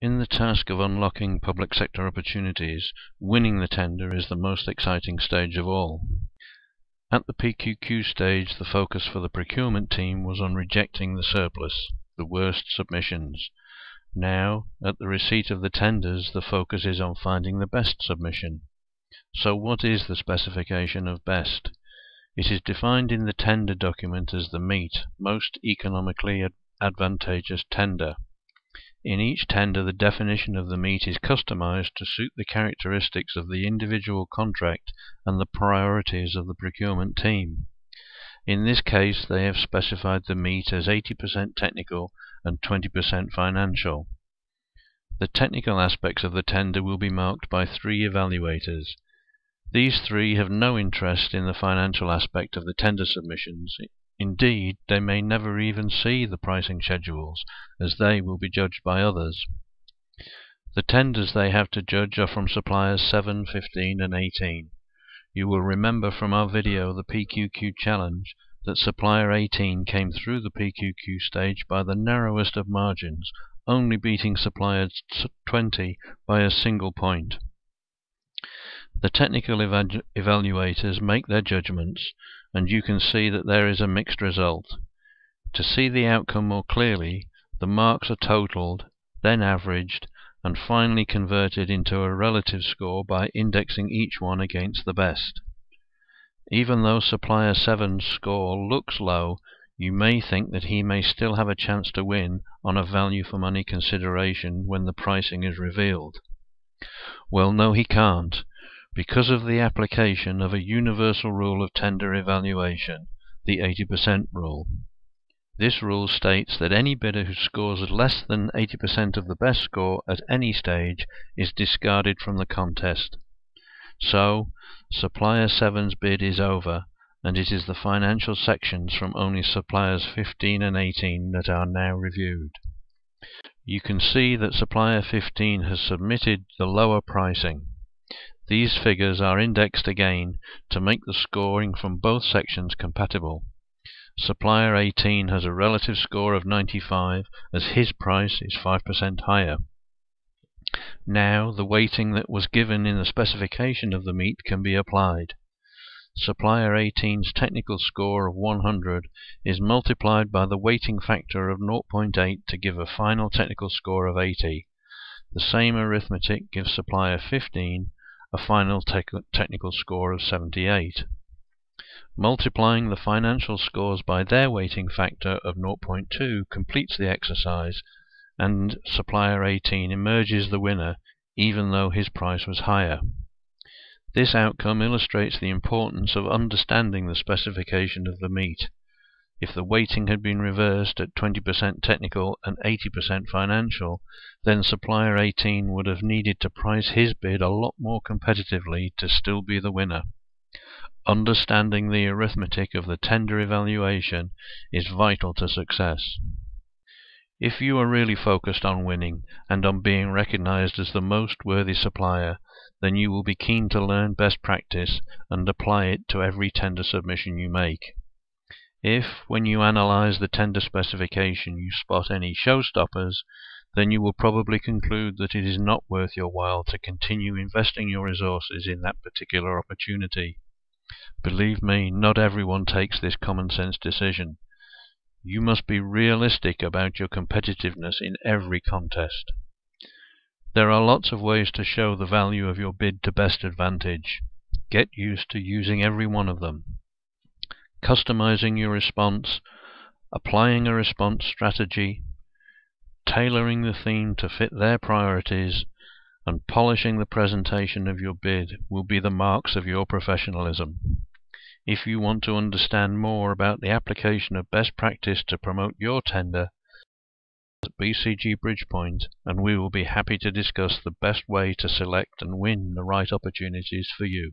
In the task of unlocking public sector opportunities, winning the tender is the most exciting stage of all. At the PQQ stage, the focus for the procurement team was on rejecting the surplus, the worst submissions. Now, at the receipt of the tenders, the focus is on finding the best submission. So what is the specification of best? It is defined in the tender document as the meet, most economically advantageous tender. In each tender, the definition of the meet is customized to suit the characteristics of the individual contract and the priorities of the procurement team. In this case, they have specified the meet as 80% technical and 20% financial. The technical aspects of the tender will be marked by 3 evaluators. These 3 have no interest in the financial aspect of the tender submissions. Indeed, they may never even see the pricing schedules, as they will be judged by others. The tenders they have to judge are from suppliers 7, 15 and 18. You will remember from our video, the PQQ challenge, that supplier 18 came through the PQQ stage by the narrowest of margins, only beating supplier 20 by a single point. The technical evaluators make their judgments, and you can see that there is a mixed result. To see the outcome more clearly, the marks are totaled, then averaged, and finally converted into a relative score by indexing each one against the best. Even though supplier 7's score looks low, you may think that he may still have a chance to win on a value for money consideration when the pricing is revealed. Well, no, he can't, because of the application of a universal rule of tender evaluation, the 80% rule. This rule states that any bidder who scores less than 80% of the best score at any stage is discarded from the contest. So, supplier 7's bid is over, and it is the financial sections from only suppliers 15 and 18 that are now reviewed. You can see that supplier 15 has submitted the lower pricing. These figures are indexed again to make the scoring from both sections compatible. Supplier 18 has a relative score of 95, as his price is 5% higher. Now, the weighting that was given in the specification of the meet can be applied. Supplier 18's technical score of 100 is multiplied by the weighting factor of 0.8 to give a final technical score of 80. The same arithmetic gives supplier 15 a final technical score of 78. Multiplying the financial scores by their weighting factor of 0.2 completes the exercise, and supplier 18 emerges the winner even though his price was higher. This outcome illustrates the importance of understanding the specification of the meet. If the weighting had been reversed at 20% technical and 80% financial, then supplier 18 would have needed to price his bid a lot more competitively to still be the winner. Understanding the arithmetic of the tender evaluation is vital to success. If you are really focused on winning and on being recognized as the most worthy supplier, then you will be keen to learn best practice and apply it to every tender submission you make. If, when you analyze the tender specification, you spot any showstoppers, then you will probably conclude that it is not worth your while to continue investing your resources in that particular opportunity. Believe me, not everyone takes this common sense decision. You must be realistic about your competitiveness in every contest. There are lots of ways to show the value of your bid to best advantage. Get used to using every one of them. Customizing your response, applying a response strategy, tailoring the theme to fit their priorities, and polishing the presentation of your bid will be the marks of your professionalism. If you want to understand more about the application of best practice to promote your tender, BCG Bridgepoint, and we will be happy to discuss the best way to select and win the right opportunities for you.